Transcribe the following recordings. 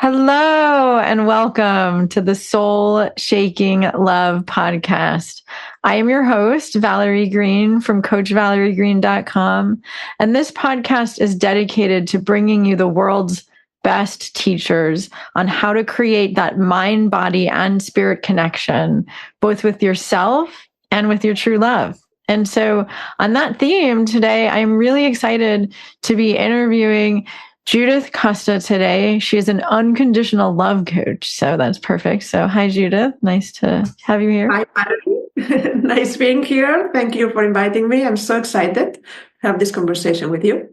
Hello and welcome to the Soul Shaking Love podcast. I am your host, Valerie Green from CoachValerieGreen.com. And this podcast is dedicated to bringing you the world's best teachers on how to create that mind, body, and spirit connection, both with yourself and with your true love. And so on that theme today, I'm really excited to be interviewing Judith Costa today. She is an unconditional love coach. So that's perfect. So hi, Judith. Nice to have you here. Hi, Valerie. Nice being here. Thank you for inviting me. I'm so excited to have this conversation with you.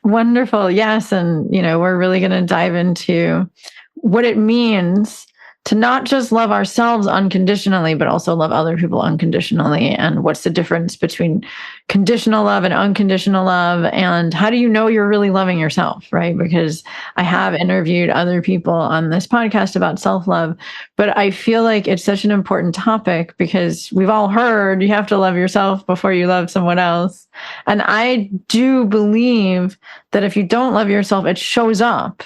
Wonderful. Yes. And, we're really going to dive into what it means to not just love ourselves unconditionally, but also love other people unconditionally. And what's the difference between conditional love and unconditional love? And how do you know you're really loving yourself, right? Because I have interviewed other people on this podcast about self-love, but I feel like it's such an important topic because we've all heard you have to love yourself before you love someone else. And I do believe that if you don't love yourself, it shows up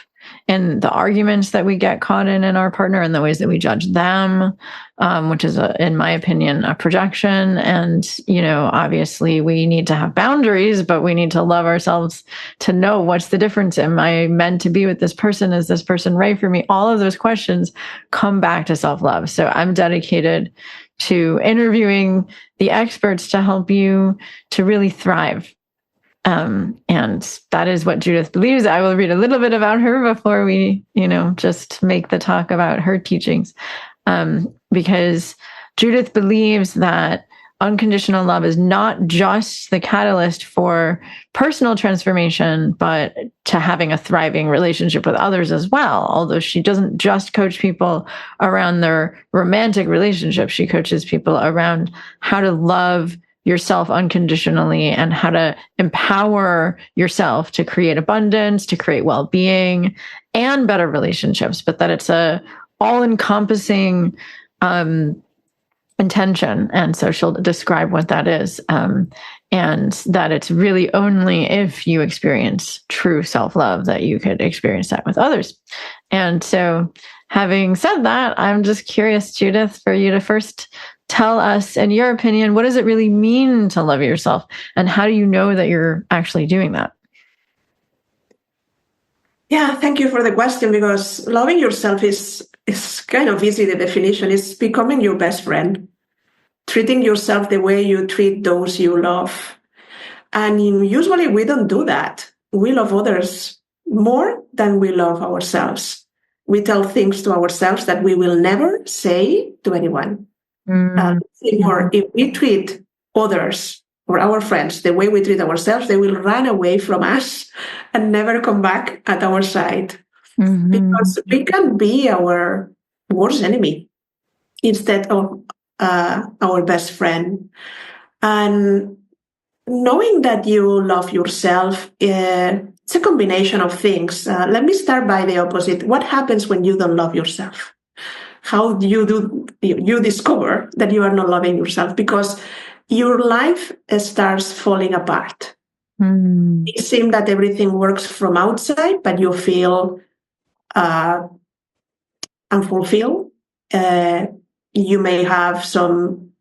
in the arguments that we get caught in our partner and the ways that we judge them, which is, in my opinion, a projection. And, obviously we need to have boundaries, but we need to love ourselves to know what's the difference. Am I meant to be with this person? Is this person right for me? All of those questions come back to self-love. So I'm dedicated to interviewing the experts to help you to really thrive. And that is what Judith believes. I will read a little bit about her before we, just make the talk about her teachings. Because Judith believes that unconditional love is not just the catalyst for personal transformation, but to having a thriving relationship with others as well. Although she doesn't just coach people around their romantic relationship, she coaches people around how to love yourself unconditionally and how to empower yourself to create abundance, to create well-being and better relationships, but that it's a all-encompassing intention. And so she'll describe what that is. And that it's really only if you experience true self-love that you could experience that with others. And so having said that, I'm just curious, Judith, for you to first tell us, in your opinion, what does it really mean to love yourself? And how do you know that you're actually doing that? Yeah, thank you for the question, because loving yourself is kind of easy. The definition is becoming your best friend, treating yourself the way you treat those you love. And usually we don't do that. We love others more than we love ourselves. We tell things to ourselves that we will never say to anyone. Or if we treat others or our friends the way we treat ourselves, they will run away from us and never come back at our side. Because we can be our worst enemy instead of our best friend. And knowing that you love yourself, it's a combination of things. Let me start by the opposite. What happens when you don't love yourself? How do you discover that you are not loving yourself? Because your life starts falling apart. It seems that everything works from outside, but you feel unfulfilled. You may have some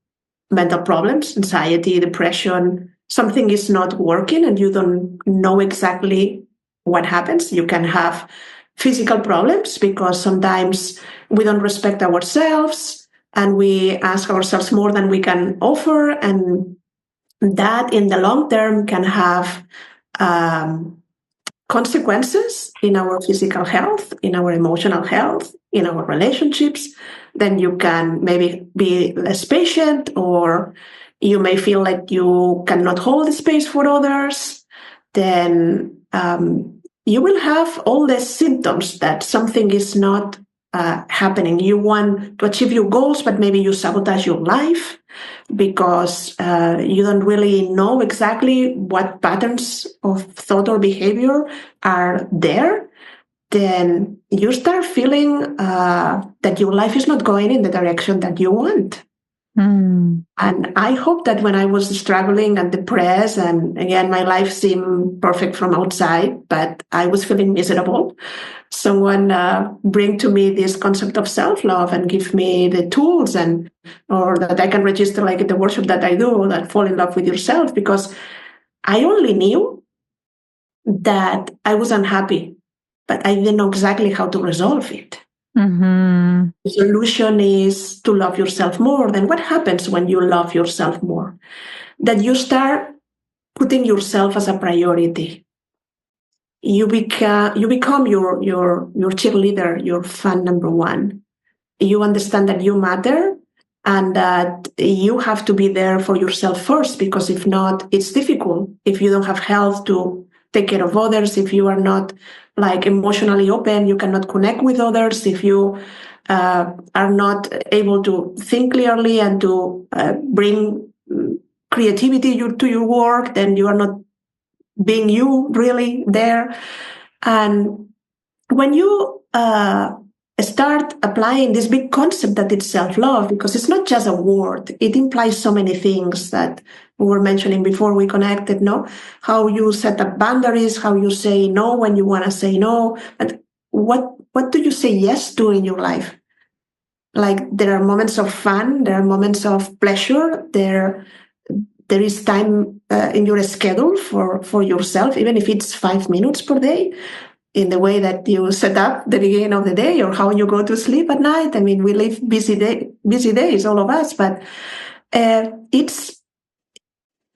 mental problems, anxiety, depression. Something is not working and you don't know exactly what happens. You can have physical problems because sometimes we don't respect ourselves and we ask ourselves more than we can offer. And that in the long term can have consequences in our physical health, in our emotional health, in our relationships. Then you can maybe be less patient, or you may feel like you cannot hold the space for others. Then you will have all the symptoms that something is not happening. You want to achieve your goals, but maybe you sabotage your life because you don't really know exactly what patterns of thought or behavior are there. Then you start feeling that your life is not going in the direction that you want. Mm. And I hope that when I was struggling and depressed, and again, my life seemed perfect from outside, but I was feeling miserable, someone bring to me this concept of self-love and give me the tools, and or that I can register, like in the workshop that I do, that fall in love with yourself, because I only knew that I was unhappy, but I didn't know exactly how to resolve it. Mm-hmm. The solution is to love yourself more. Then what happens when you love yourself more? That you start putting yourself as a priority. You become your cheerleader, your fan number one. You understand that you matter and that you have to be there for yourself first, because if not, it's difficult. If you don't have health to take care of others, if you are not like emotionally open, you cannot connect with others. If you are not able to think clearly and to bring creativity to your work, then you are not being you really there. And when you start applying this big concept that it's self-love, because it's not just a word, it implies so many things that we were mentioning before we connected, no? How you set up boundaries, how you say no when you want to say no, and what do you say yes to in your life? Like, there are moments of fun, there are moments of pleasure, there is time in your schedule for yourself, even if it's 5 minutes per day, in the way that you set up the beginning of the day or how you go to sleep at night. I mean, we live busy days, all of us, but it's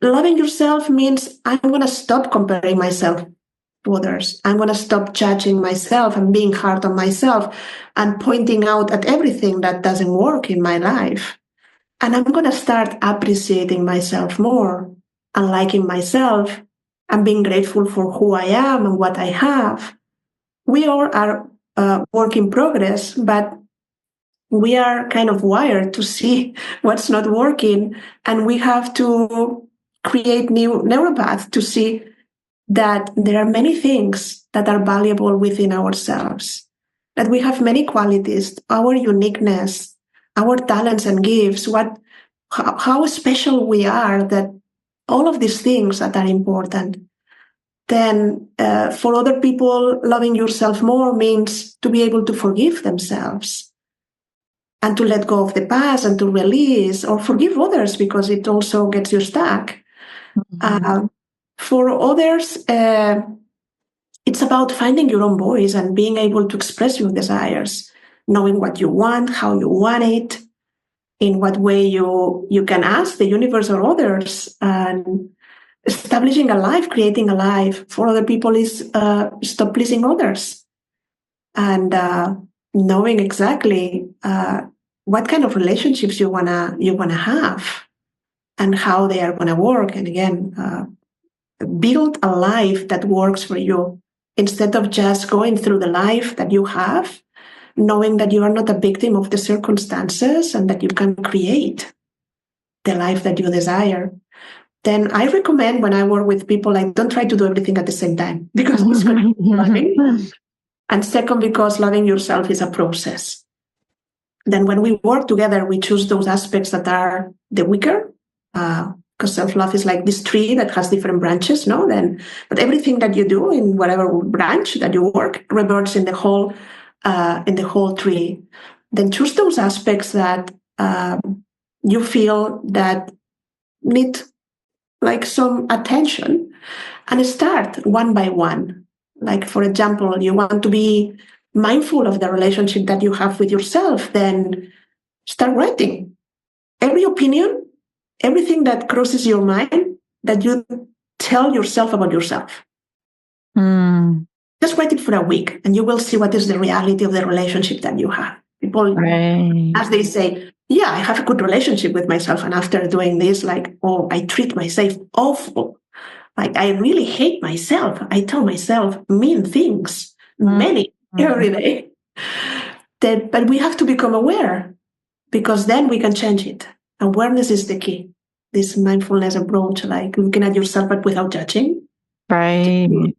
loving yourself means I'm going to stop comparing myself to others. I'm going to stop judging myself and being hard on myself and pointing out at everything that doesn't work in my life. And I'm going to start appreciating myself more and liking myself and being grateful for who I am and what I have. We all are work in progress, but we are kind of wired to see what's not working, and we have to create new neural paths to see that there are many things that are valuable within ourselves, that we have many qualities, our uniqueness, our talents and gifts, how special we are, that all of these things that are important. Then for other people, loving yourself more means to be able to forgive themselves and to let go of the past and to release or forgive others, because it also gets you stuck. Mm-hmm. For others, it's about finding your own voice and being able to express your desires, knowing what you want, how you want it, in what way you can ask the universe or others, and establishing a life, creating a life. For other people is stop pleasing others and knowing exactly what kind of relationships you wanna have and how they are gonna work. And again, build a life that works for you, instead of just going through the life that you have, knowing that you are not a victim of the circumstances and that you can create the life that you desire. Then I recommend, when I work with people, like, don't try to do everything at the same time, because it's going to be loving. And second, because loving yourself is a process. Then when we work together, we choose those aspects that are the weaker, because self-love is like this tree that has different branches, no? But everything that you do in whatever branch that you work reverts in the whole tree. Then choose those aspects that you feel that need like some attention, and start one by one. Like, for example, you want to be mindful of the relationship that you have with yourself, then start writing every opinion, everything that crosses your mind that you tell yourself about yourself. Just write it for a week and you will see what is the reality of the relationship that you have. People, Right. as they say, yeah, I have a good relationship with myself. And after doing this, like, oh, I treat myself awful. Like, I really hate myself. I tell myself mean things, many, every day. But we have to become aware, because then we can change it. Awareness is the key. This mindfulness approach, like looking at yourself but without judging. Right.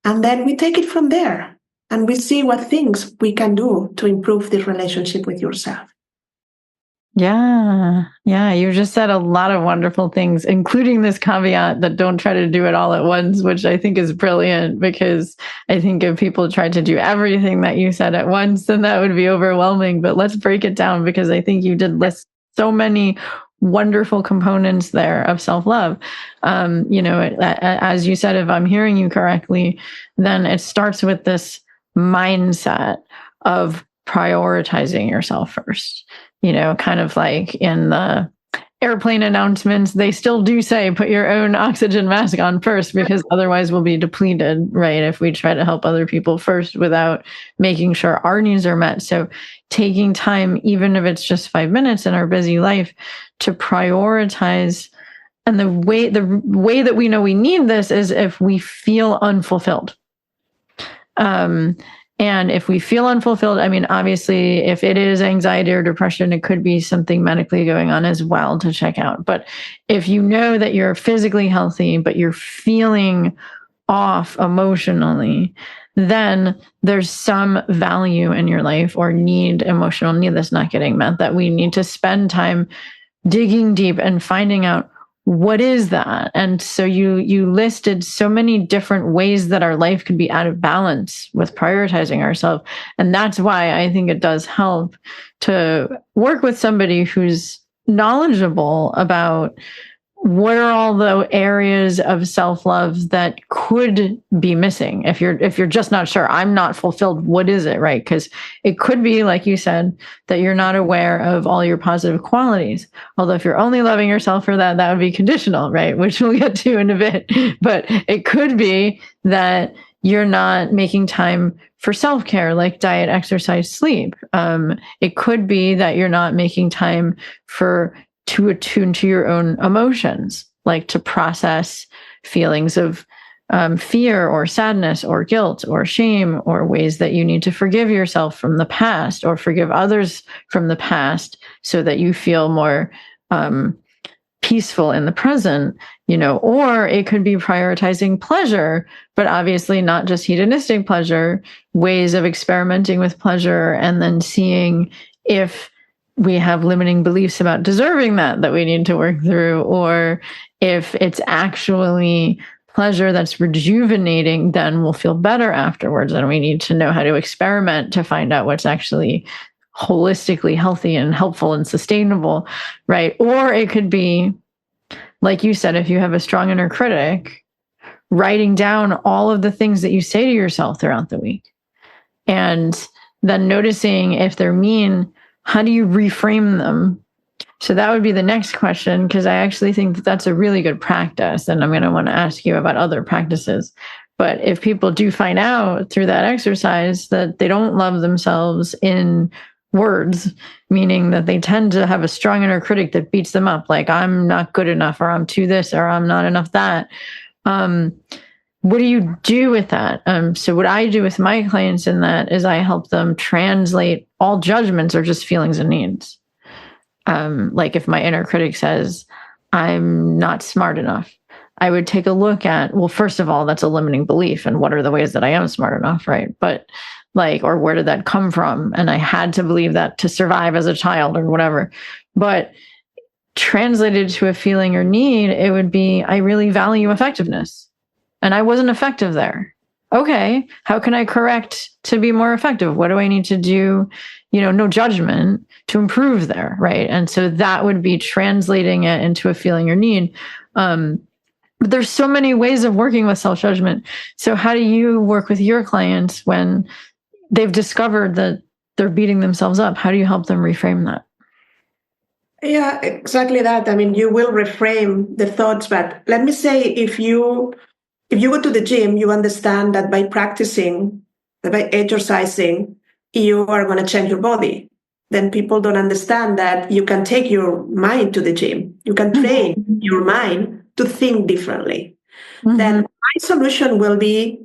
And then we take it from there and we see what things we can do to improve this relationship with yourself. Yeah. Yeah. You just said a lot of wonderful things, including this caveat that don't try to do it all at once, which I think is brilliant, because I think if people tried to do everything that you said at once, then that would be overwhelming. But let's break it down, because I think you did list so many wonderful components there of self-love. As you said, if I'm hearing you correctly, then it starts with this mindset of prioritizing yourself first. Kind of like in the airplane announcements, they still do say, put your own oxygen mask on first, because otherwise we'll be depleted, right? If we try to help other people first without making sure our needs are met. So taking time, even if it's just 5 minutes in our busy life, to prioritize. And the way that we know we need this is if we feel unfulfilled. And if we feel unfulfilled, I mean, obviously, if it is anxiety or depression, it could be something medically going on as well to check out. But if you know that you're physically healthy, but you're feeling off emotionally, then there's some value in your life or emotional need that's not getting met, that we need to spend time digging deep and finding out, what is that? And so you listed so many different ways that our life could be out of balance with prioritizing ourselves. And that's why I think it does help to work with somebody who's knowledgeable about what are all the areas of self-love that could be missing. If you're just not sure, I'm not fulfilled, what is it, right? Because it could be, like you said, that you're not aware of all your positive qualities. Although if you're only loving yourself for that, that would be conditional, right? Which we'll get to in a bit. But it could be that you're not making time for self-care, like diet, exercise, sleep. It could be that you're not making time to attune to your own emotions, like to process feelings of fear or sadness or guilt or shame, or ways that you need to forgive yourself from the past or forgive others from the past, so that you feel more peaceful in the present, or it could be prioritizing pleasure, but obviously not just hedonistic pleasure, ways of experimenting with pleasure and then seeing if we have limiting beliefs about deserving that we need to work through, or if it's actually pleasure that's rejuvenating, then we'll feel better afterwards. And we need to know how to experiment to find out what's actually holistically healthy and helpful and sustainable, right? Or it could be, like you said, if you have a strong inner critic, writing down all of the things that you say to yourself throughout the week, and then noticing if they're mean, how do you reframe them? So that would be the next question, because I actually think that that's a really good practice. And I'm going to want to ask you about other practices. But if people do find out through that exercise that they don't love themselves in words, meaning that they tend to have a strong inner critic that beats them up, like I'm not good enough, or I'm too this, or I'm not enough that. What do you do with that? So what I do with my clients in that is I help them translate all judgments are just feelings and needs. Like if my inner critic says, I'm not smart enough, I would take a look at, well, first of all, that's a limiting belief. And what are the ways that I am smart enough, right? But or where did that come from? And I had to believe that to survive as a child or whatever. But translated to a feeling or need, it would be, I really value effectiveness. And I wasn't effective there. Okay, how can I correct to be more effective? What do I need to do? No judgment, to improve there, right? And so that would be translating it into a feeling or need. But there's so many ways of working with self-judgment. So how do you work with your clients when they've discovered that they're beating themselves up? How do you help them reframe that? Yeah, exactly that. I mean, you will reframe the thoughts, but let me say, if you go to the gym, you understand that by practicing, by exercising, you are going to change your body. Then people don't understand that you can take your mind to the gym. You can train your mind to think differently. Mm-hmm. Then my solution will be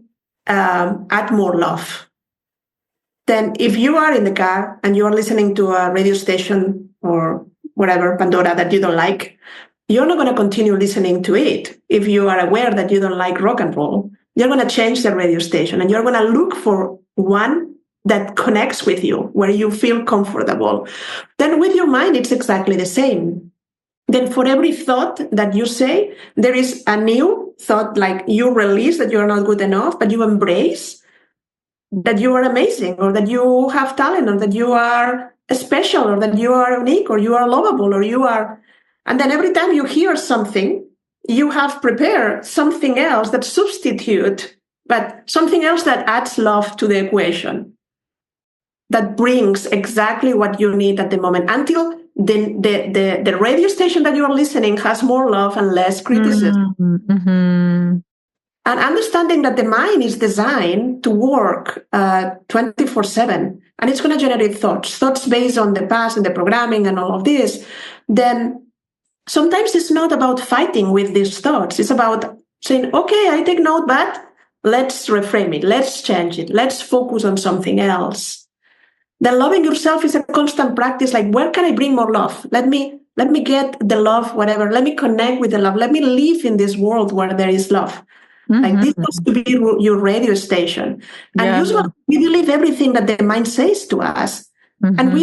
add more love. Then if you are in the car and you are listening to a radio station or whatever, Pandora, that you don't like, you're not going to continue listening to it. If you are aware that you don't like rock and roll, you're going to change the radio station and you're going to look for one that connects with you, where you feel comfortable. Then with your mind, it's exactly the same. Then for every thought that you say, there is a new thought, like you release that you're not good enough, but you embrace that you are amazing, or that you have talent, or that you are special, or that you are unique, or you are lovable, or you are. And then every time you hear something, you have prepared something else that substitute, but something else that adds love to the equation, that brings exactly what you need at the moment, until the radio station that you are listening has more love and less criticism. Mm-hmm. And understanding that the mind is designed to work 24/7, and it's going to generate thoughts based on the past and the programming and all of this, then sometimes it's not about fighting with these thoughts. It's about saying, okay, I take note, but let's reframe it. Let's change it. Let's focus on something else. Then loving yourself is a constant practice. Like, where can I bring more love? Let me get the love, whatever. Let me connect with the love. Let me live in this world where there is love. Mm-hmm. Like, this has to be your radio station. And usually we believe everything that the mind says to us. Mm-hmm. And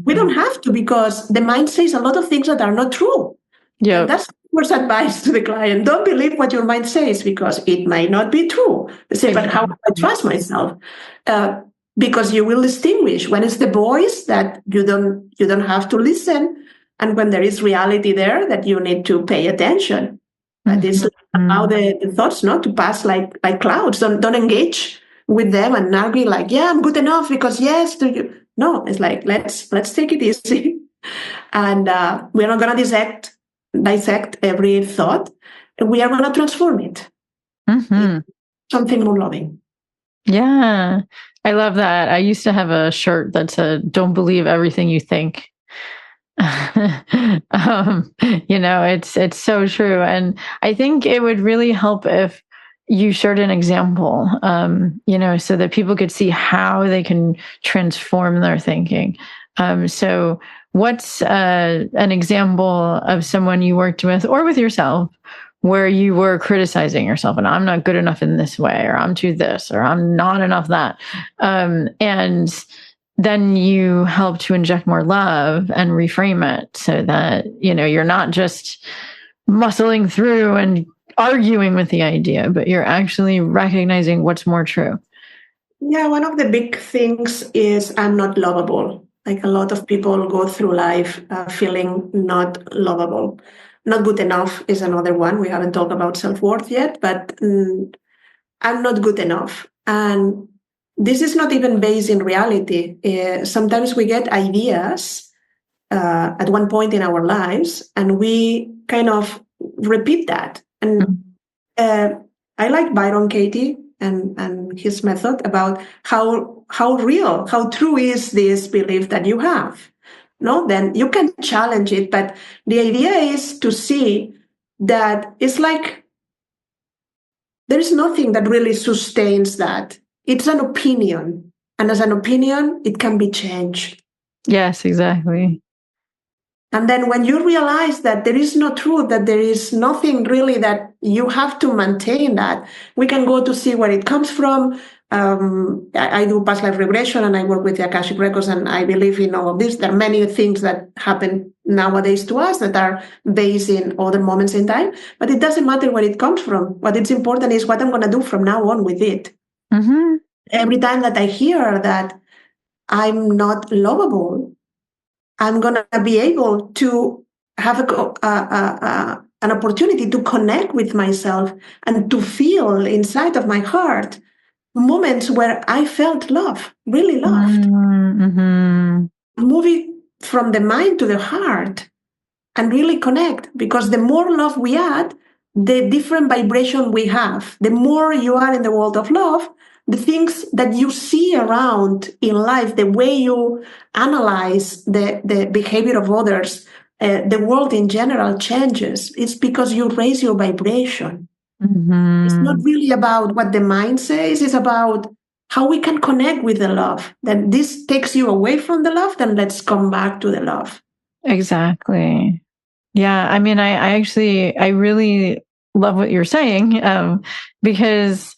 we don't have to, because the mind says a lot of things that are not true. Yeah, that's first advice to the client. Don't believe what your mind says, because it might not be true. They say, but how do I trust myself? Because you will distinguish when it's the voice that you don't have to listen, and when there is reality there that you need to pay attention. That is how the thoughts not to pass like clouds. Don't engage with them and argue like, yeah, I'm good enough because yes, do you? No, it's like, let's take it easy, and we're not going to dissect every thought. We are going to transform it. Mm-hmm. Something more loving. Yeah, I love that. I used to have a shirt that said, "Don't believe everything you think." It's so true. And I think it would really help if you shared an example, so that people could see how they can transform their thinking. So what's an example of someone you worked with, or with yourself, where you were criticizing yourself and I'm not good enough in this way, or I'm too this, or I'm not enough that. And then you help to inject more love and reframe it so that, you're not just muscling through and arguing with the idea, but you're actually recognizing what's more true. Yeah, one of the big things is I'm not lovable. Like, a lot of people go through life feeling not lovable. Not good enough is another one. We haven't talked about self-worth yet, but I'm not good enough. And this is not even based in reality. Sometimes we get ideas at one point in our lives, and we kind of repeat that. And I like Byron Katie and his method about how real, how true is this belief that you have. No, then you can challenge it, but the idea is to see that it's like there is nothing that really sustains that. It's an opinion, and as an opinion, it can be changed. Yes, exactly. And then when you realize that there is no truth, that there is nothing really that you have to maintain, that we can go to see where it comes from. I do past life regression, and I work with the Akashic Records, and I believe in all of this. There are many things that happen nowadays to us that are based in other moments in time, but it doesn't matter where it comes from. What is important is what I'm going to do from now on with it. Mm-hmm. Every time that I hear that I'm not lovable, I'm going to be able to have an opportunity to connect with myself and to feel inside of my heart moments where I felt love, really loved. Mm-hmm. Moving from the mind to the heart and really connect, because the more love we add, the different vibration we have. The more you are in the world of love, the things that you see around in life, the way you analyze the behavior of others, the world in general changes. It's because you raise your vibration. Mm-hmm. It's not really about what the mind says. It's about how we can connect with the love. Then this takes you away from the love, then let's come back to the love. Exactly. Yeah. I mean, I really love what you're saying, because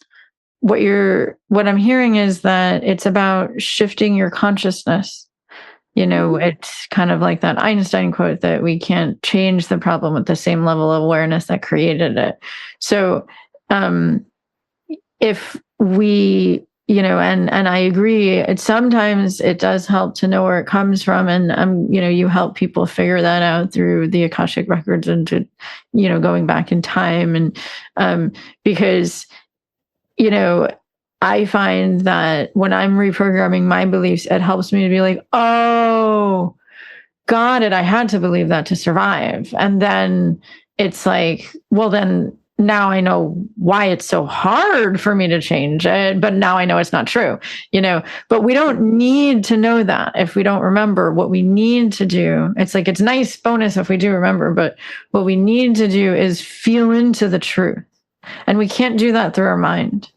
what I'm hearing is that it's about shifting your consciousness. It's kind of like that Einstein quote that we can't change the problem with the same level of awareness that created it. So if we, and I agree, sometimes it does help to know where it comes from. And, you help people figure that out through the Akashic records and to, going back in time. And because, I find that when I'm reprogramming my beliefs, it helps me to be like, oh, got it. I had to believe that to survive. And then it's like, well, then now I know why it's so hard for me to change it, but now I know it's not true, but we don't need to know that if we don't remember. What we need to do, it's like, it's nice bonus if we do remember, but what we need to do is feel into the truth. And we can't do that through our mind.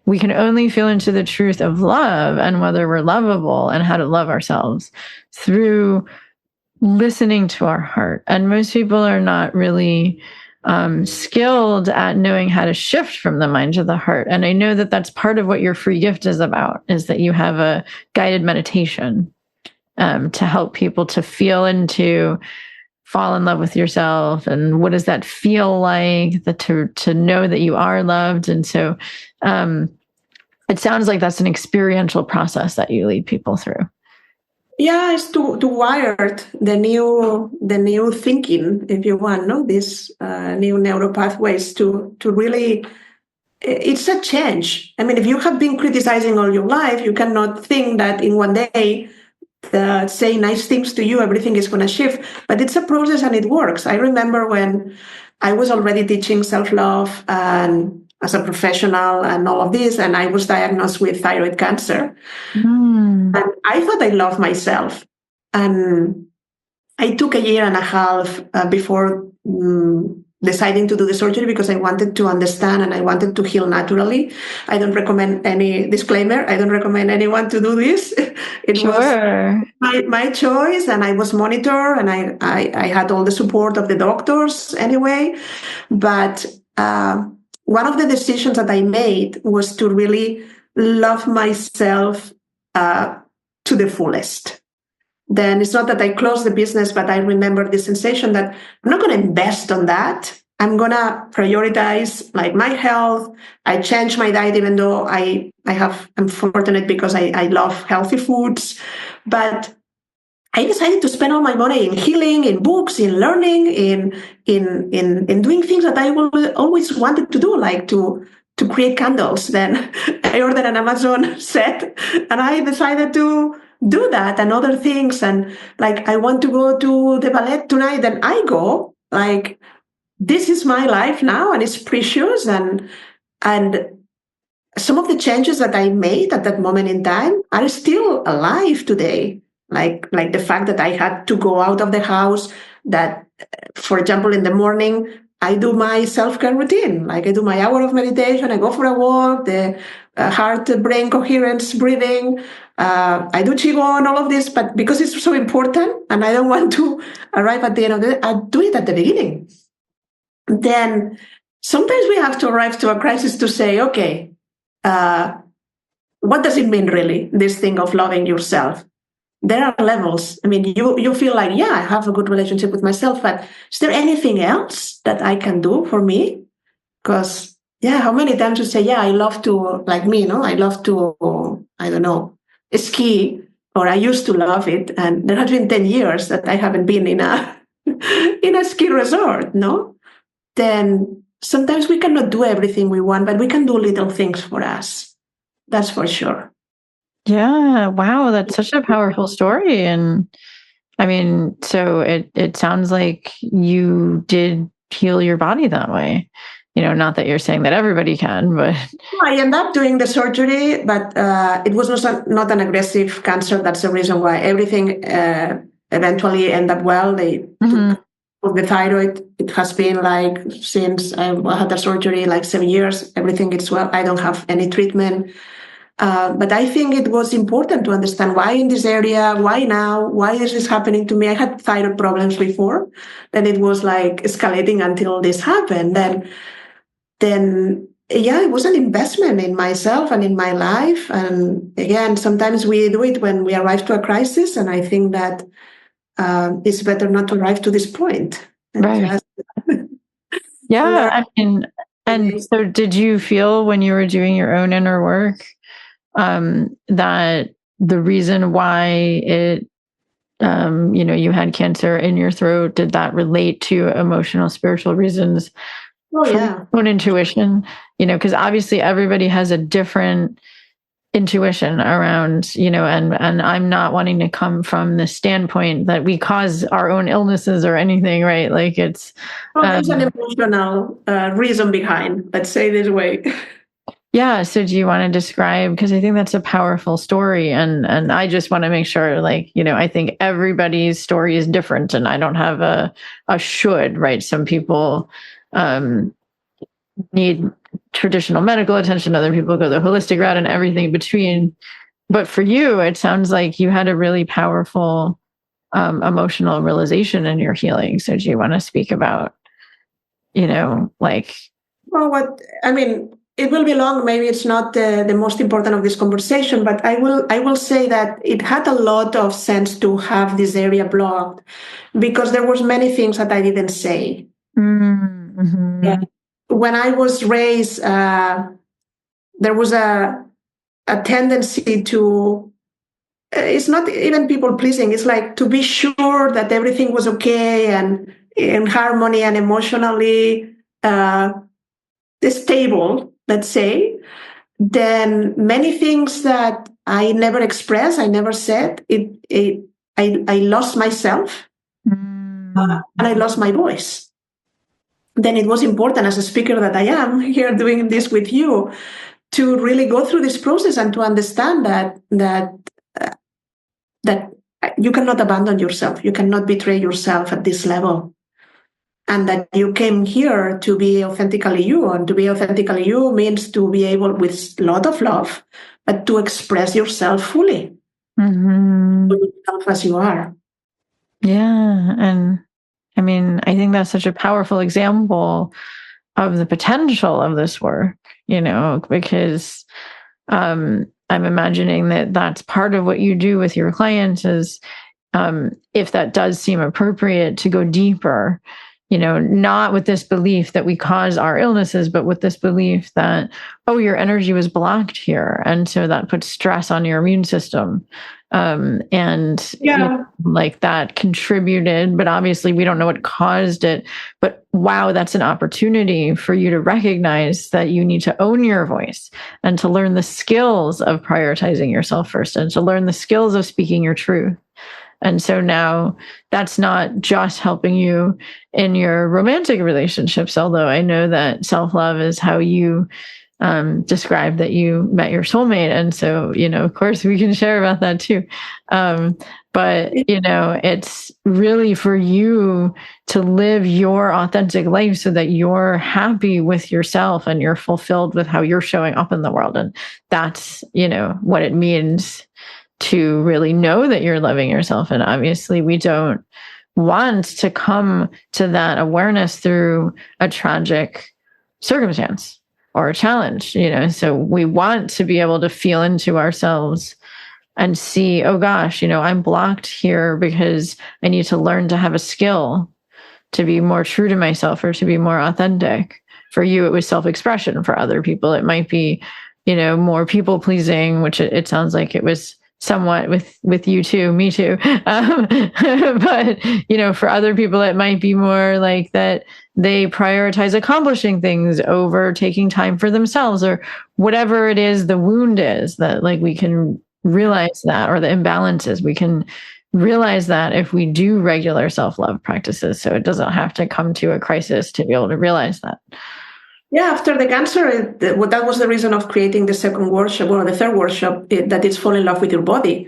We can only feel into the truth of love and whether we're lovable and how to love ourselves through listening to our heart. And most people are not really skilled at knowing how to shift from the mind to the heart. And I know that that's part of what your free gift is about, is that you have a guided meditation to help people to feel into, fall in love with yourself. And what does that feel like, to know that you are loved? And so it sounds like that's an experiential process that you lead people through. Yeah, it's to wire the new thinking, if you want, no? These new neural pathways to really, it's a change. I mean, if you have been criticizing all your life, you cannot think that in one day, say nice things to you, everything is going to shift. But it's a process and it works. I remember when I was already teaching self-love and as a professional and all of this, and I was diagnosed with thyroid cancer. And I thought I loved myself. And I took 1.5 years before deciding to do the surgery because I wanted to understand and I wanted to heal naturally. I don't recommend any disclaimer. I don't recommend anyone to do this. It was my choice, and I was monitored, and I had all the support of the doctors anyway. But one of the decisions that I made was to really love myself to the fullest. Then it's not that I closed the business, but I remember the sensation that I'm not going to invest on that. I'm going to prioritize like my health. I changed my diet, even though I'm fortunate because I love healthy foods. But I decided to spend all my money in healing, in books, in learning, in doing things that I always wanted to do, like to create candles. Then I ordered an Amazon set, and I decided to do that and other things. And like, I want to go to the ballet tonight, and I go. Like, this is my life now, and it's precious. And some of the changes that I made at that moment in time are still alive today. Like the fact that I had to go out of the house, that, for example, in the morning, I do my self-care routine. Like, I do my hour of meditation, I go for a walk, the heart-brain coherence breathing, I do Qigong, all of this, but because it's so important and I don't want to arrive at the end of the day, I do it at the beginning. Then sometimes we have to arrive to a crisis to say, okay, what does it mean really, this thing of loving yourself? There are levels. I mean, you feel like, yeah, I have a good relationship with myself, but is there anything else that I can do for me? Because, yeah, how many times you say, yeah, I love to, like me, I love to, I don't know, ski, or I used to love it. And there have been 10 years that I haven't been in a ski resort, no? Then sometimes we cannot do everything we want, but we can do little things for us. That's for sure. Yeah. Wow. That's such a powerful story. And I mean, so it sounds like you did heal your body that way. Not that you're saying that everybody can, but I ended up doing the surgery, but it was not an aggressive cancer. That's the reason why everything eventually ended up well. They took the thyroid. It has been like, since I had the surgery, like 7 years, everything is well. I don't have any treatment. But I think it was important to understand why in this area, why now, why is this happening to me? I had thyroid problems before, then it was like escalating until this happened. Then yeah, it was an investment in myself and in my life. And again, sometimes we do it when we arrive to a crisis. And I think that it's better not to arrive to this point and Right. just Yeah. learn. I mean, and so did you feel when you were doing your own inner work that the reason why it, you had cancer in your throat, did that relate to emotional, spiritual reasons? Oh, From yeah. your own intuition, because obviously everybody has a different intuition around, and I'm not wanting to come from the standpoint that we cause our own illnesses or anything, right? Like it's. Well, there's an emotional reason behind, let's say this way. Yeah. So do you want to describe, because I think that's a powerful story, and I just want to make sure, like, I think everybody's story is different, and I don't have a should, right? Some people need traditional medical attention, other people go the holistic route, and everything between. But for you, it sounds like you had a really powerful emotional realization in your healing. So do you want to speak about, like. Well, it will be long. Maybe it's not the most important of this conversation, but I will say that it had a lot of sense to have this area blocked because there was many things that I didn't say. Mm-hmm. Yeah. When I was raised, there was a tendency to, it's not even people pleasing, it's like to be sure that everything was okay and in harmony and emotionally stable, let's say. Then many things that I never expressed, I never said, I lost myself and I lost my voice. Then it was important, as a speaker that I am here doing this with you, to really go through this process and to understand that you cannot abandon yourself, you cannot betray yourself at this level, and that you came here to be authentically you. And to be authentically you means to be able, with a lot of love, but to express yourself fully, yourself as you are. Yeah, and I mean, I think that's such a powerful example of the potential of this work, because I'm imagining that that's part of what you do with your clients is, if that does seem appropriate, to go deeper, not with this belief that we cause our illnesses, but with this belief that, oh, your energy was blocked here. And so that puts stress on your immune system. And like that contributed, but obviously we don't know what caused it. But wow, that's an opportunity for you to recognize that you need to own your voice and to learn the skills of prioritizing yourself first, and to learn the skills of speaking your truth. And so now that's not just helping you in your romantic relationships, although I know that self-love is how you described that you met your soulmate. And so, of course, we can share about that too. But, it's really for you to live your authentic life so that you're happy with yourself and you're fulfilled with how you're showing up in the world. And that's, what it means to really know that you're loving yourself. And obviously we don't want to come to that awareness through a tragic circumstance or a challenge, so we want to be able to feel into ourselves and see, oh gosh, I'm blocked here because I need to learn to have a skill to be more true to myself or to be more authentic. For you, it was self-expression. For other people, it might be, more people pleasing, which it sounds like it was somewhat with you too, me too. But, for other people, it might be more like that they prioritize accomplishing things over taking time for themselves, or whatever it is the wound is, that like we can realize that, or the imbalances, we can realize that if we do regular self-love practices. So it doesn't have to come to a crisis to be able to realize that. Yeah, after the cancer, that was the reason of creating the second workshop, or the third workshop, that is fall in love with your body,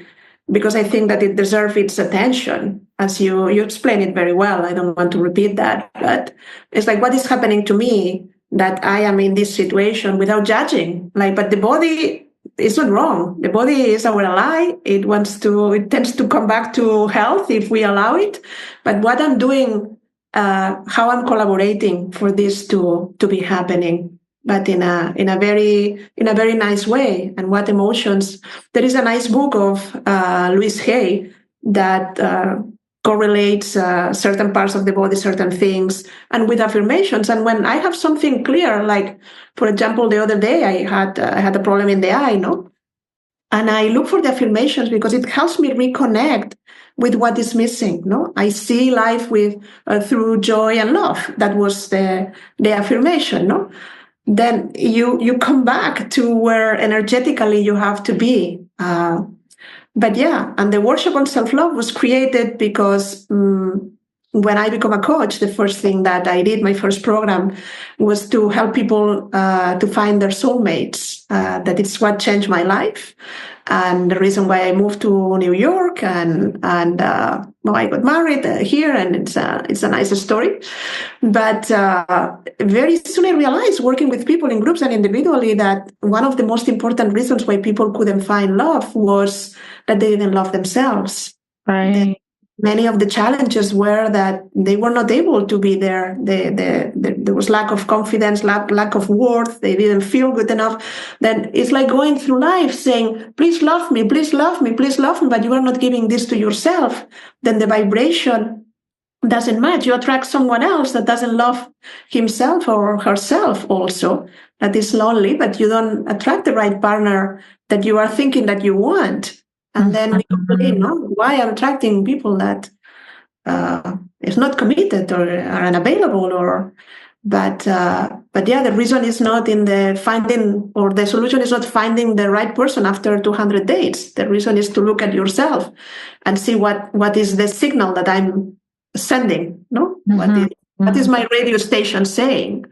because I think that it deserves its attention. As you explain it very well, I don't want to repeat that, but it's like, what is happening to me that I am in this situation, without judging? But the body is not wrong. The body is our ally. It tends to come back to health if we allow it. But what I'm doing, how I'm collaborating for this to be happening. but in a very nice way. And what emotions? There is a nice book of Louise Hay that correlates certain parts of the body, certain things, and with affirmations. And when I have something clear, like for example, the other day I had a problem in the eye, no, and I look for the affirmations because it helps me reconnect with what is missing. No, I see life with through joy and love. That was the affirmation. No. Then you come back to where energetically you have to be. But yeah, and the workshop on self-love was created because when I become a coach, the first thing that I did, my first program, was to help people to find their soulmates. That is what changed my life. And the reason why I moved to New York and well, I got married here, and it's a nice story. But very soon I realized, working with people in groups and individually, that one of the most important reasons why people couldn't find love was that they didn't love themselves. Right. Many of the challenges were that they were not able to be there. There was lack of confidence, lack of worth. They didn't feel good enough. Then it's like going through life saying, please love me, please love me, please love me, but you are not giving this to yourself. Then the vibration doesn't match. You attract someone else that doesn't love himself or herself also, that is lonely, but you don't attract the right partner that you are thinking that you want. And then we complain, no? Why I'm attracting people that is not committed or are unavailable, but yeah, the reason is not in the finding, or the solution is not finding the right person after 200 dates. The reason is to look at yourself and see what is the signal that I'm sending, no? What is my radio station saying?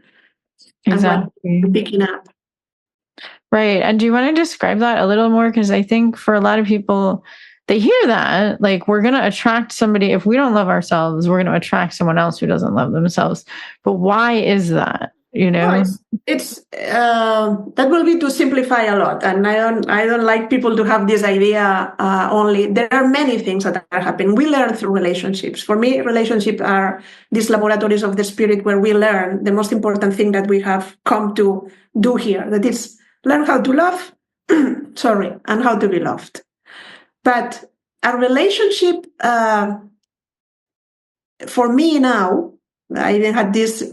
Exactly. And what I'm picking up. Right. And do you want to describe that a little more? Because I think for a lot of people, they hear that, like, we're going to attract somebody. If we don't love ourselves, we're going to attract someone else who doesn't love themselves. But why is that? You know, it's that will be to simplify a lot, and I don't like people to have this idea only. There are many things that are happening. We learn through relationships. For me, relationships are these laboratories of the spirit where we learn the most important thing that we have come to do here. That is, learn how to love, and how to be loved. But a relationship, for me now, I even had this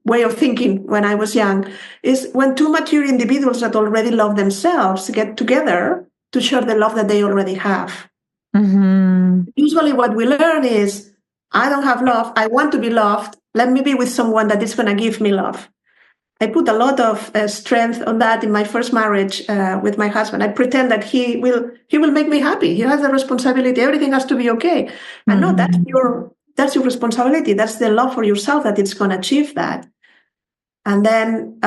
way of thinking when I was young, is when two mature individuals that already love themselves get together to share the love that they already have. Usually what we learn is, I don't have love, I want to be loved, let me be with someone that is going to give me love. I put a lot of strength on that in my first marriage with my husband. I pretend that he will make me happy. He has a responsibility. Everything has to be okay. And no, that's your responsibility. That's the love for yourself that it's going to achieve that. And then,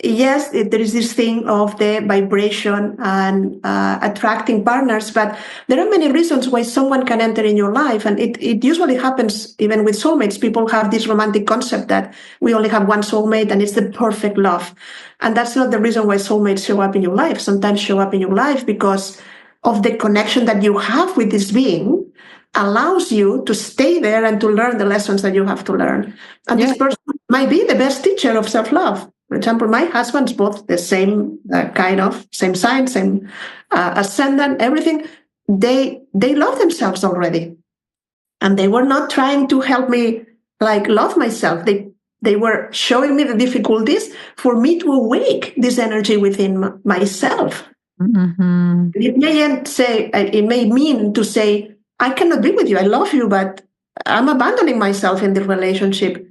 yes, there is this thing of the vibration and attracting partners, but there are many reasons why someone can enter in your life. And it usually happens even with soulmates. People have this romantic concept that we only have one soulmate and it's the perfect love. And that's not the reason why soulmates show up in your life. Sometimes show up in your life because of the connection that you have with this being allows you to stay there and to learn the lessons that you have to learn. And this person might be the best teacher of self-love. For example, my husband's both the same same sign, same ascendant, everything. They love themselves already. And they were not trying to help me love myself. They were showing me the difficulties for me to awake this energy within myself. It may mean to say, I cannot be with you. I love you, but I'm abandoning myself in the relationship.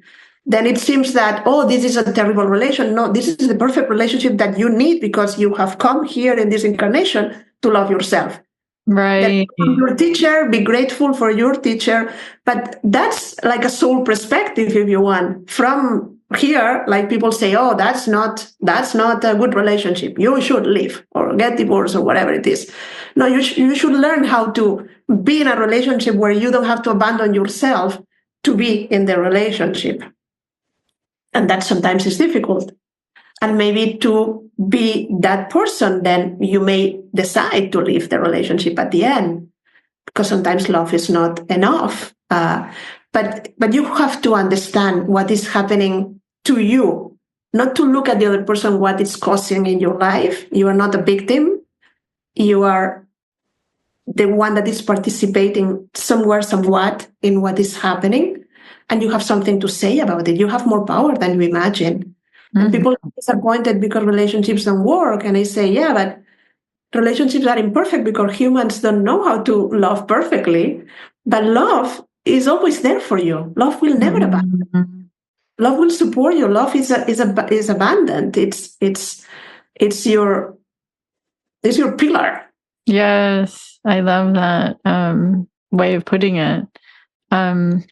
Then it seems that, this is a terrible relation. No, this is the perfect relationship that you need because you have come here in this incarnation to love yourself. Right. Your teacher, be grateful for your teacher. But that's like a soul perspective, if you want. From here, like people say, that's not a good relationship. You should leave or get divorced or whatever it is. No, you should learn how to be in a relationship where you don't have to abandon yourself to be in the relationship. And that sometimes is difficult. And maybe to be that person, then you may decide to leave the relationship at the end, because sometimes love is not enough. But you have to understand what is happening to you not to look at the other person, what it's causing in your life. You are not a victim. You are the one that is participating somewhere, somewhat in what is happening. And you have something to say about it. You have more power than you imagine. And people are disappointed because relationships don't work. And I say, yeah, but relationships are imperfect because humans don't know how to love perfectly. But love is always there for you. Love will never abandon. Love will support you. Love is abundant. It's your pillar. Yes, I love that way of putting it. And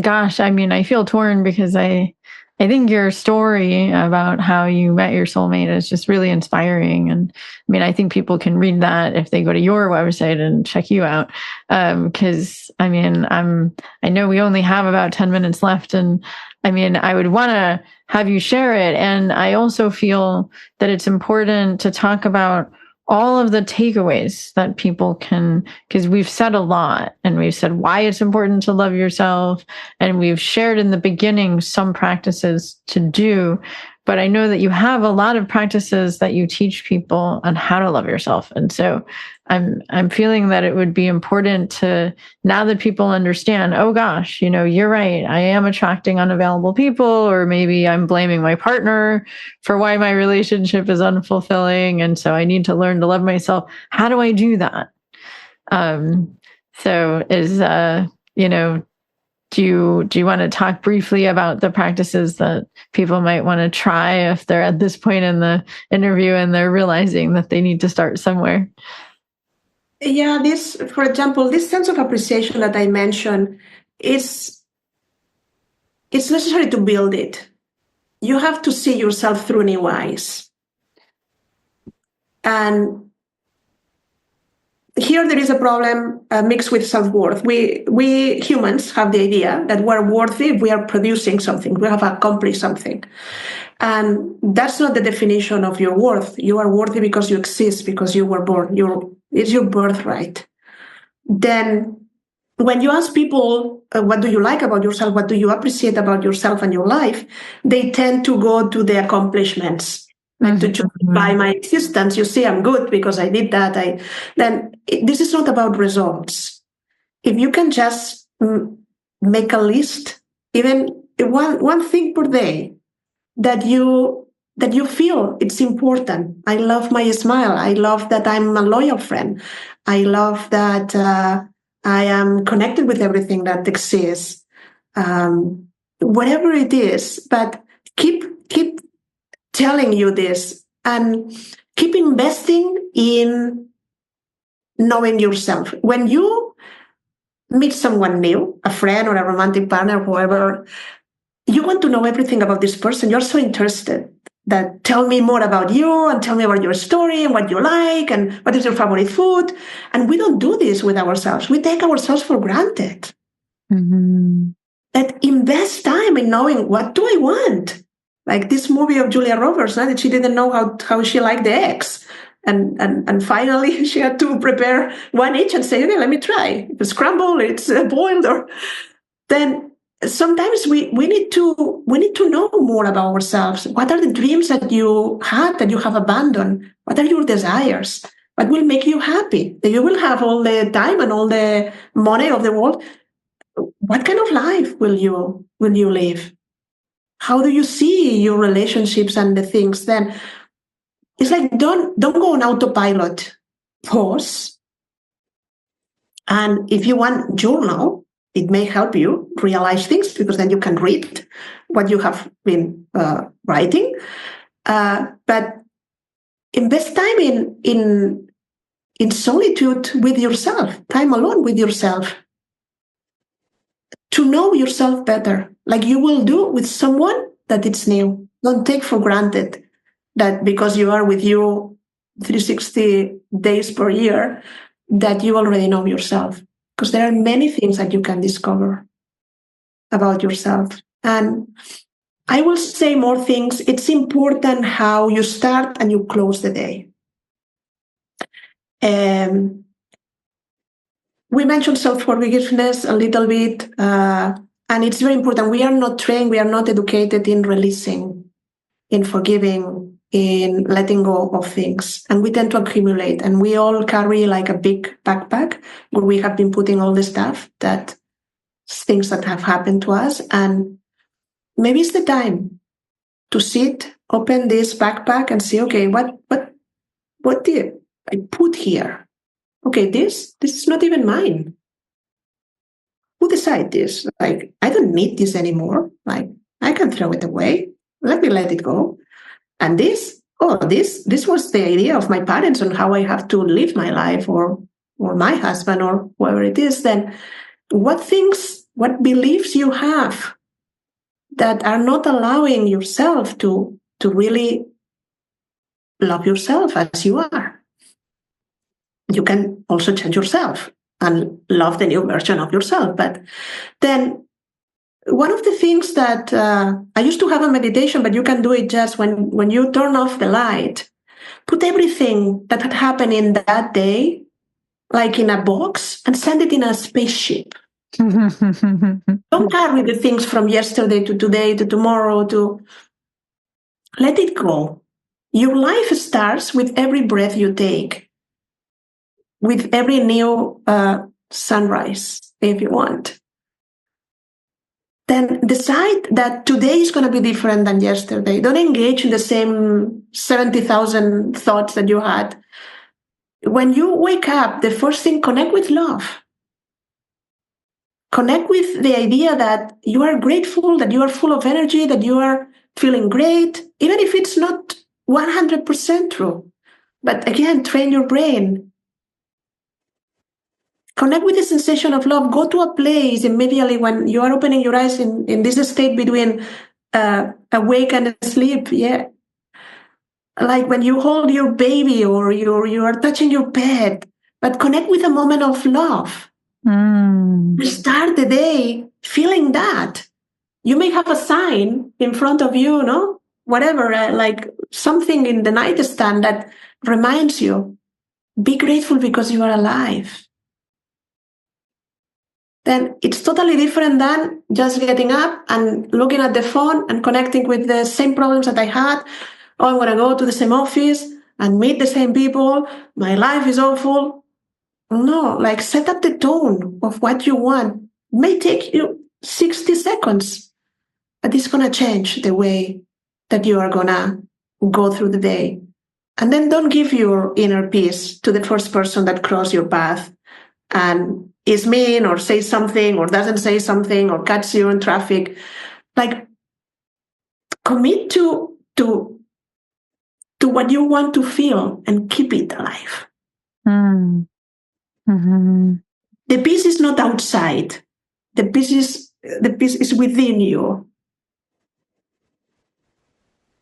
gosh, I mean, I feel torn because I think your story about how you met your soulmate is just really inspiring. And I mean, I think people can read that if they go to your website and check you out. Because I mean, I know we only have about 10 minutes left, and I mean, I would want to have you share it. And I also feel that it's important to talk about all of the takeaways that people can, because we've said a lot, and we've said why it's important to love yourself, and we've shared in the beginning some practices to do. But I know that you have a lot of practices that you teach people on how to love yourself. And so I'm feeling that it would be important to, now that people understand, oh gosh, you know, you're right, I am attracting unavailable people, or maybe I'm blaming my partner for why my relationship is unfulfilling. And so I need to learn to love myself. How do I do that? So is, you know, do you want to talk briefly about the practices that people might want to try if they're at this point in the interview and they're realizing that they need to start somewhere? Yeah, for example, this sense of appreciation that I mentioned it's necessary to build it. You have to see yourself through new eyes. And here there is a problem mixed with self-worth. We humans have the idea that we're worthy if we are producing something, we have accomplished something. And that's not the definition of your worth. You are worthy because you exist, because you were born. It's your birthright. Then when you ask people, what do you like about yourself? What do you appreciate about yourself and your life? They tend to go to the accomplishments. Like to justify my existence. You see, I'm good because I did that. This is not about results. If you can just make a list, even one thing per day that you feel it's important. I love my smile. I love that I'm a loyal friend. I love that I am connected with everything that exists. Whatever it is, but keep telling you this and keep investing in knowing yourself. When you meet someone new, a friend or a romantic partner, whoever, you want to know everything about this person. You're so interested that tell me more about you and tell me about your story and what you like and what is your favorite food. And we don't do this with ourselves. We take ourselves for granted. That invest time in knowing, what do I want? Like this movie of Julia Roberts, that she didn't know how she liked the eggs. And finally she had to prepare one each and say, okay, let me try. If it's scrambled, it's boiled, or then sometimes we need to know more about ourselves. What are the dreams that you had that you have abandoned? What are your desires? What will make you happy? You will have all the time and all the money of the world. What kind of life will you live? How do you see your relationships and the things? Then it's like don't go on autopilot. Pause. And if you want, journal. It may help you realize things because then you can read what you have been writing. But invest time in solitude with yourself, time alone with yourself, to know yourself better, like you will do with someone that it's new. Don't take for granted that because you are with you 360 days per year, that you already know yourself. Because there are many things that you can discover about yourself. And I will say more things. It's important how you start and you close the day. We mentioned self-forgiveness a little bit, and it's very important. We are not trained, we are not educated in releasing in forgiving, in letting go of things. And we tend to accumulate, and we all carry like a big backpack where we have been putting all the stuff, that things that have happened to us. And maybe it's the time to sit, open this backpack and see, okay, what did I put here? Okay, this is not even mine. Who decided this? Like, I don't need this anymore. Like, I can throw it away. Let me let it go. And this was the idea of my parents on how I have to live my life, or my husband, or whoever it is. Then what beliefs you have that are not allowing yourself to really love yourself as you are. You can also change yourself and love the new version of yourself. But then one of the things that I used to have a meditation, but you can do it just when you turn off the light, put everything that had happened in that day, like in a box, and send it in a spaceship. Don't carry the things from yesterday to today to tomorrow. Let it go. Your life starts with every breath you take, with every new sunrise, if you want. Then decide that today is going to be different than yesterday. Don't engage in the same 70,000 thoughts that you had. When you wake up, the first thing, connect with love. Connect with the idea that you are grateful, that you are full of energy, that you are feeling great, even if it's not 100% true. But again, train your brain. Connect with the sensation of love. Go to a place immediately when you are opening your eyes in this state between awake and asleep. Yeah. Like when you hold your baby, or you are touching your pet, but connect with a moment of love. Start the day feeling that. You may have a sign in front of you, no? Whatever, like something in the nightstand that reminds you, be grateful because you are alive. Then it's totally different than just getting up and looking at the phone and connecting with the same problems that I had. Oh, I'm going to go to the same office and meet the same people. My life is awful. No, like set up the tone of what you want. It may take you 60 seconds, but it's going to change the way that you are going to go through the day. And then don't give your inner peace to the first person that crosses your path and is mean, or says something, or doesn't say something, or cuts you in traffic. Like, commit to what you want to feel and keep it alive. Mm-hmm. The peace is not outside. The peace is within you.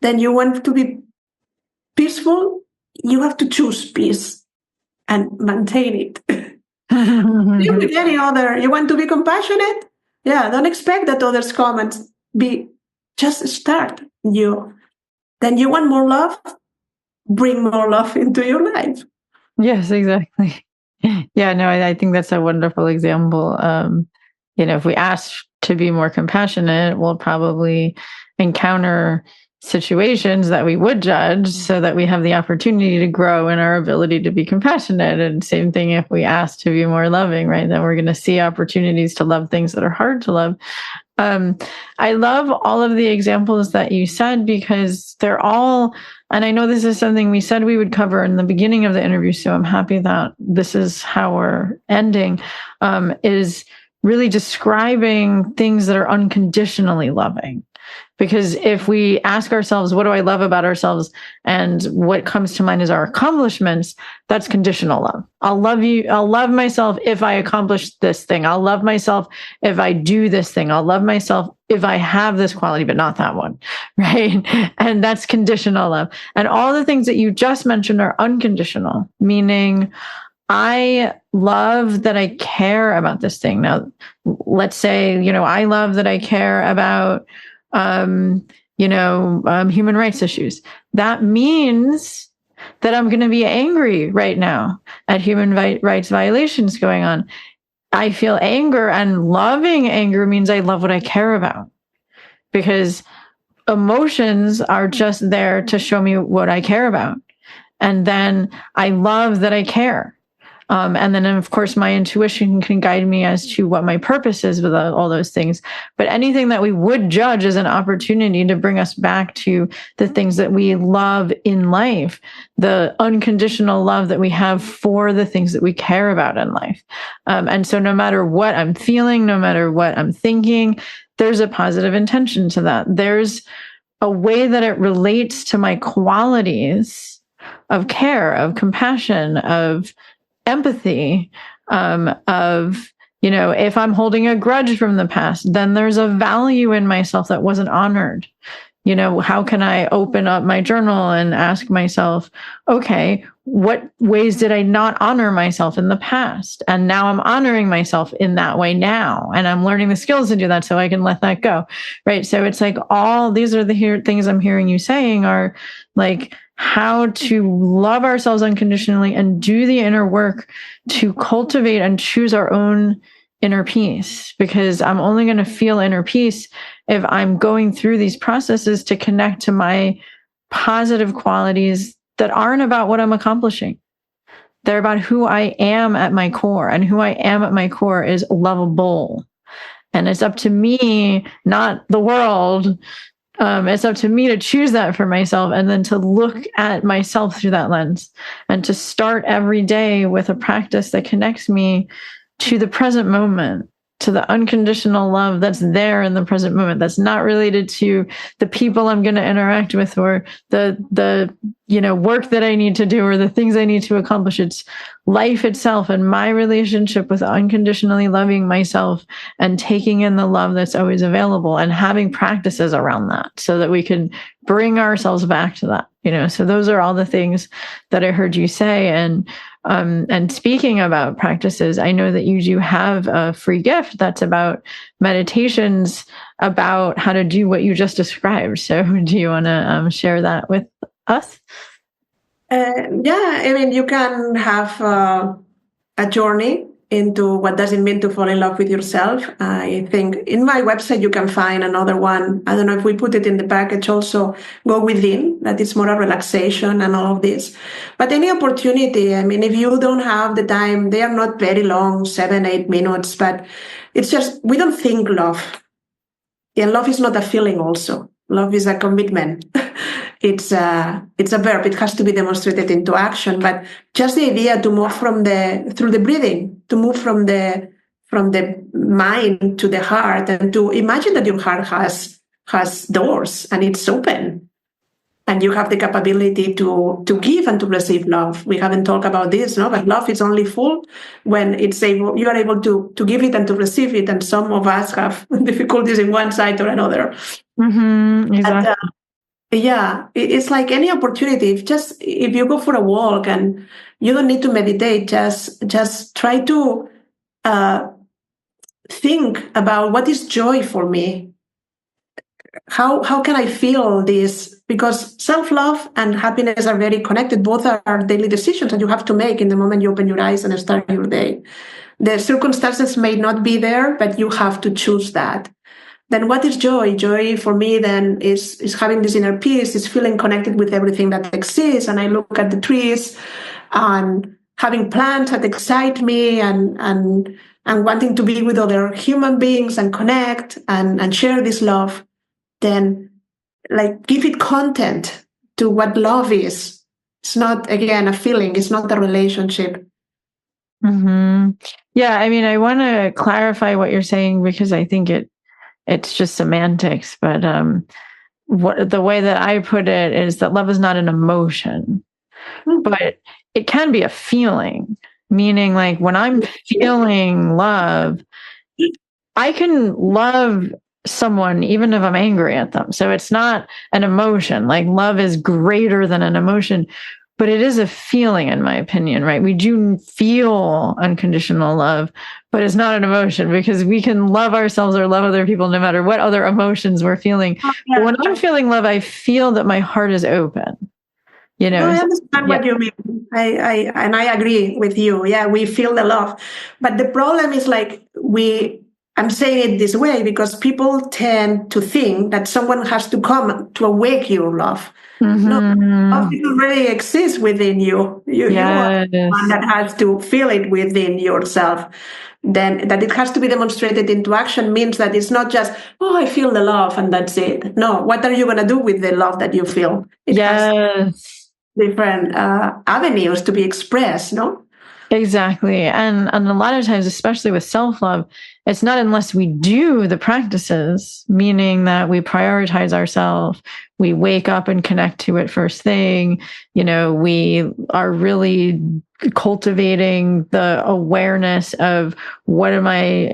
Then you want to be peaceful, you have to choose peace and maintain it. With any other, you want to be compassionate? Yeah, don't expect that others come and just start. Then you want more love? Bring more love into your life. Yes, exactly. Yeah, no, I think that's a wonderful example. If we ask to be more compassionate, we'll probably encounter situations that we would judge, so that we have the opportunity to grow in our ability to be compassionate. And same thing if we ask to be more loving, right? Then we're going to see opportunities to love things that are hard to love. I love all of the examples that you said, because they're all, and I know this is something we said we would cover in the beginning of the interview, so I'm happy that this is how we're ending, is really describing things that are unconditionally loving. Because if we ask ourselves, what do I love about ourselves? And what comes to mind is our accomplishments, that's conditional love. I'll love you. I'll love myself if I accomplish this thing. I'll love myself if I do this thing. I'll love myself if I have this quality, but not that one, right? And that's conditional love. And all the things that you just mentioned are unconditional, meaning I love that I care about this thing. Now, let's say, I love that I care about human rights issues. That means that I'm going to be angry right now at human rights violations going on. I feel anger, and loving anger means I love what I care about, because emotions are just there to show me what I care about. And then I love that I care. And then, of course, my intuition can guide me as to what my purpose is with all those things. But anything that we would judge is an opportunity to bring us back to the things that we love in life, the unconditional love that we have for the things that we care about in life. And so no matter what I'm feeling, no matter what I'm thinking, there's a positive intention to that. There's a way that it relates to my qualities of care, of compassion, of empathy, of, if I'm holding a grudge from the past, then there's a value in myself that wasn't honored. How can I open up my journal and ask myself, okay, what ways did I not honor myself in the past? And now I'm honoring myself in that way now. And I'm learning the skills to do that so I can let that go. Right. So it's like all these are the things I'm hearing you saying are like how to love ourselves unconditionally and do the inner work to cultivate and choose our own inner peace, because I'm only going to feel inner peace if I'm going through these processes to connect to my positive qualities that aren't about what I'm accomplishing. They're about who I am at my core, and who I am at my core is lovable. And it's up to me, not the world. It's up to me to choose that for myself, and then to look at myself through that lens, and to start every day with a practice that connects me to the present moment, to the unconditional love that's there in the present moment, that's not related to the people I'm going to interact with, or the work that I need to do, or the things I need to accomplish. It's life itself and my relationship with unconditionally loving myself and taking in the love that's always available, and having practices around that so that we can bring ourselves back to that. So those are all the things that I heard you say. And speaking about practices, I know that you do have a free gift that's about meditations about how to do what you just described. So do you want to share that with us? Yeah, I mean, you can have a journey into what does it mean to fall in love with yourself. I think in my website you can find another one. I don't know if we put it in the package also, Go Within, that is more a relaxation and all of this. But any opportunity, I mean, if you don't have the time, they are not very long, 7-8 minutes, but it's just, we don't think love. And love is not a feeling also. Love is a commitment. It's a verb. It has to be demonstrated into action. But just the idea to move through the breathing, to move from the mind to the heart, and to imagine that your heart has doors and it's open, and you have the capability to give and to receive love. We haven't talked about this, no? But love is only full when you are able to give it and to receive it. And some of us have difficulties in one side or another. Mm-hmm, exactly. Yeah, it's like any opportunity. If you go for a walk and you don't need to meditate, just try to think about what is joy for me. How can I feel this? Because self-love and happiness are very connected. Both are daily decisions that you have to make in the moment you open your eyes and start your day. The circumstances may not be there, but you have to choose that. Then what is joy? Joy for me then is having this inner peace, is feeling connected with everything that exists. And I look at the trees and having plants that excite me, and wanting to be with other human beings and connect and share this love. Then like give it content to what love is. It's not, again, a feeling. It's not a relationship. Mm-hmm. Yeah, I mean, I want to clarify what you're saying, because I think it's just semantics, but the way that I put it is that love is not an emotion, but it can be a feeling. Meaning, like when I'm feeling love, I can love someone even if I'm angry at them. So it's not an emotion. Like love is greater than an emotion, but it is a feeling, in my opinion, right? We do feel unconditional love, but it's not an emotion, because we can love ourselves or love other people no matter what other emotions we're feeling. But when I'm feeling love, I feel that my heart is open. No, I understand what you mean. I agree with you. Yeah, we feel the love. But the problem is like we I'm saying it this way because people tend to think that someone has to come to awake your love. No, love already exists within you. You are the one that has to feel it within yourself. Then that it has to be demonstrated into action means that it's not just, oh, I feel the love and that's it. No, what are you going to do with the love that you feel? It has different avenues to be expressed, no? Exactly. And a lot of times, especially with self-love, it's not unless we do the practices, meaning that we prioritize ourselves, we wake up and connect to it first thing, we are really cultivating the awareness of what am I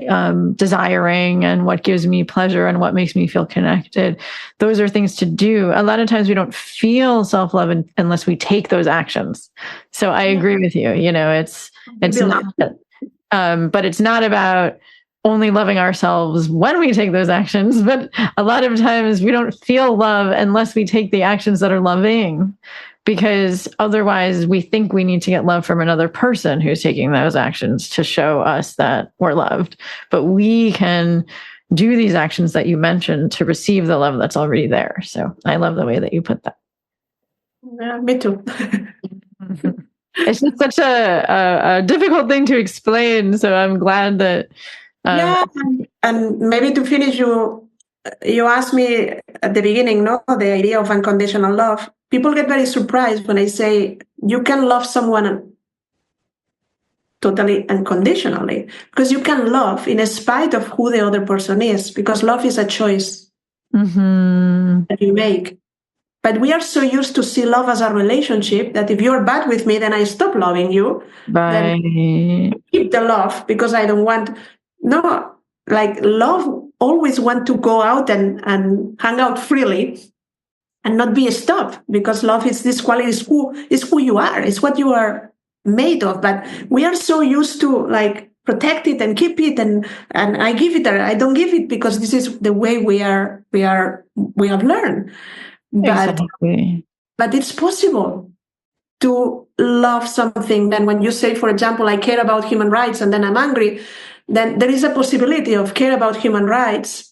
desiring and what gives me pleasure and what makes me feel connected. Those are things to do. A lot of times we don't feel self-love unless we take those actions. So I agree with you. It's not, but it's not about only loving ourselves when we take those actions. But a lot of times we don't feel love unless we take the actions that are loving, because otherwise we think we need to get love from another person who's taking those actions to show us that we're loved. But we can do these actions that you mentioned to receive the love that's already there. So I love the way that you put that. Yeah, me too. It's just such a difficult thing to explain. So I'm glad that. And maybe to finish, you asked me at the beginning, no, the idea of unconditional love. People get very surprised when I say you can love someone totally unconditionally, because you can love in spite of who the other person is, because love is a choice that you make. But we are so used to see love as a relationship that if you're bad with me, then I stop loving you. Right. Then I keep the love because I don't want. No, like love always want to go out and hang out freely and not be stopped, because love is this quality, is who you are, it's what you are made of. But we are so used to like protect it and keep it and I give it or I don't give it because this is the way we have learned. Exactly. But it's possible to love something. Then when you say, for example, I care about human rights and then I'm angry, then there is a possibility of care about human rights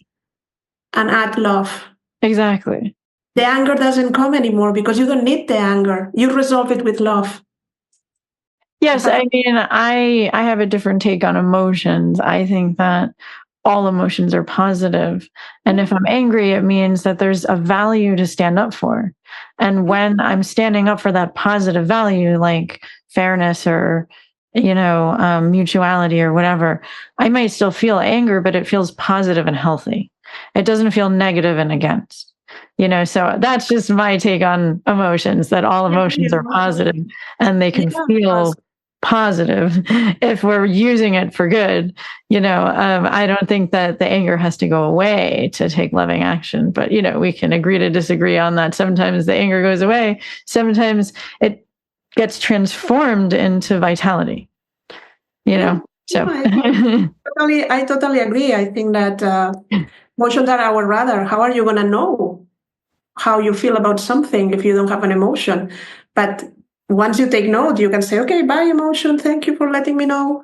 and add love. Exactly. The anger doesn't come anymore because you don't need the anger. You resolve it with love. Yes, I mean, I have a different take on emotions. I think that all emotions are positive. And if I'm angry, it means that there's a value to stand up for. And when I'm standing up for that positive value, like fairness or mutuality or whatever, I might still feel anger, but it feels positive and healthy. It doesn't feel negative and against, so that's just my take on emotions, that all emotions are positive and they can feel positive if we're using it for good. I don't think that the anger has to go away to take loving action, but we can agree to disagree on that. Sometimes the anger goes away. Sometimes it gets transformed into vitality, so. I totally agree. I think that emotions are our radar. How are you going to know how you feel about something if you don't have an emotion? But once you take note, you can say, okay, bye emotion. Thank you for letting me know.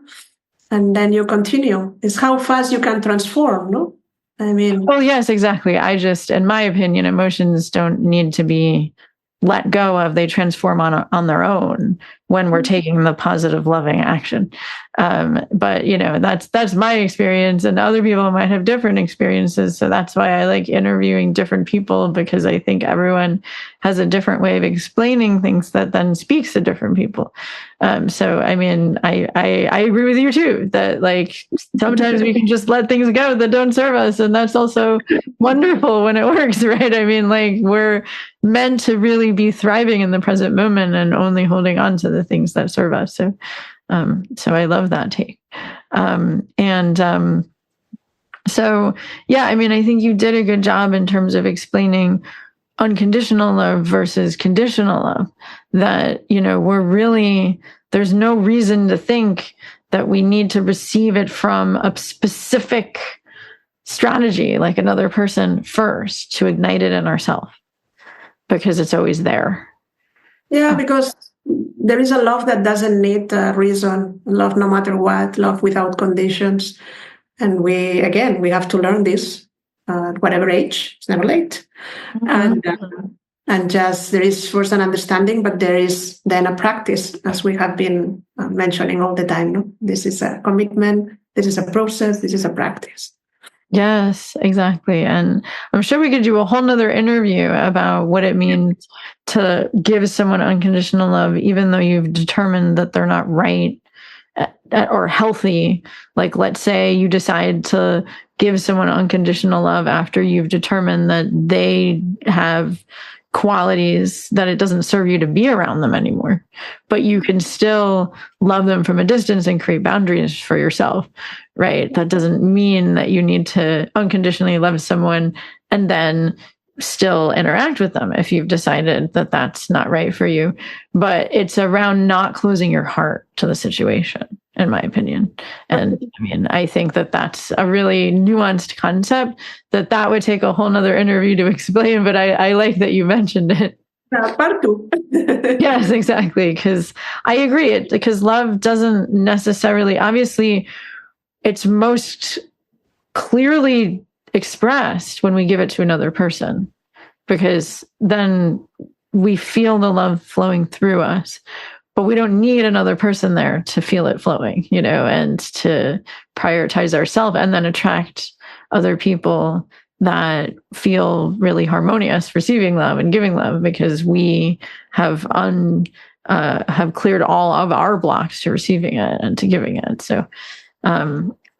And then you continue. It's how fast you can transform, no? I mean. Oh, yes, exactly. In my opinion, emotions don't need to be let go of. They transform on their own when we're taking the positive, loving action. But that's my experience, and other people might have different experiences. So that's why I like interviewing different people, because I think everyone has a different way of explaining things that then speaks to different people. So I mean, I agree with you too, that like sometimes we can just let things go that don't serve us, and that's also wonderful when it works, right? I mean, like we're meant to really be thriving in the present moment and only holding on to the things that serve us. So I love that take. So yeah, I mean, I think you did a good job in terms of explaining unconditional love versus conditional love, that, we're really, there's no reason to think that we need to receive it from a specific strategy, like another person first, to ignite it in ourselves, because it's always there. Yeah, because there is a love that doesn't need a reason. Love no matter what, love without conditions. And we have to learn this at whatever age. It's never late. And just there is first an understanding, but there is then a practice, as we have been mentioning all the time. No? This is a commitment. This is a process. This is a practice. Yes, exactly. And I'm sure we could do a whole nother interview about what it means to give someone unconditional love, even though you've determined that they're not right or healthy. Like, let's say you decide to give someone unconditional love after you've determined that they have qualities that it doesn't serve you to be around them anymore, but you can still love them from a distance and create boundaries for yourself, right? That doesn't mean that you need to unconditionally love someone and then still interact with them if you've decided that that's not right for you. But it's around not closing your heart to the situation, in my opinion. And I mean, I think that that's a really nuanced concept that would take a whole nother interview to explain, but I like that you mentioned it. Part two. Yes, exactly. Because I agree. Because love doesn't necessarily, obviously, it's most clearly expressed when we give it to another person, because then we feel the love flowing through us, but we don't need another person there to feel it flowing, and to prioritize ourselves and then attract other people that feel really harmonious receiving love and giving love, because we have cleared all of our blocks to receiving it and to giving it. So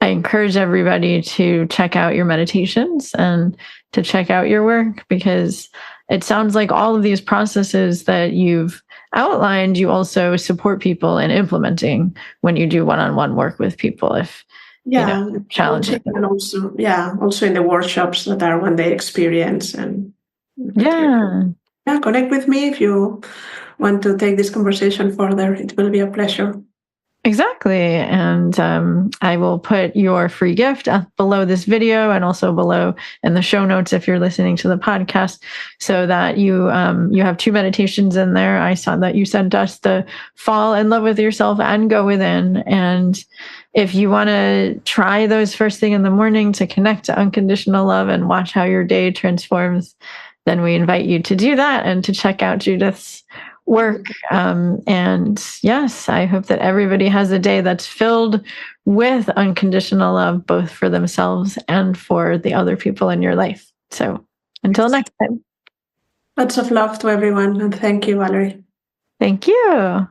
I encourage everybody to check out your meditations and to check out your work, because it sounds like all of these processes that you've outlined, you also support people in implementing when you do one-on-one work with people. If challenging, and also in the workshops that are one day experience, and connect with me if you want to take this conversation further. It will be a pleasure. Exactly. And I will put your free gift up below this video and also below in the show notes if you're listening to the podcast, so that you have 2 meditations in there. I saw that you sent us the Fall in Love with Yourself and Go Within. And if you want to try those first thing in the morning to connect to unconditional love and watch how your day transforms, then we invite you to do that and to check out Judith's work. And yes, I hope that everybody has a day that's filled with unconditional love, both for themselves and for the other people in your life. So until next time. Lots of love to everyone. And thank you, Valerie. Thank you.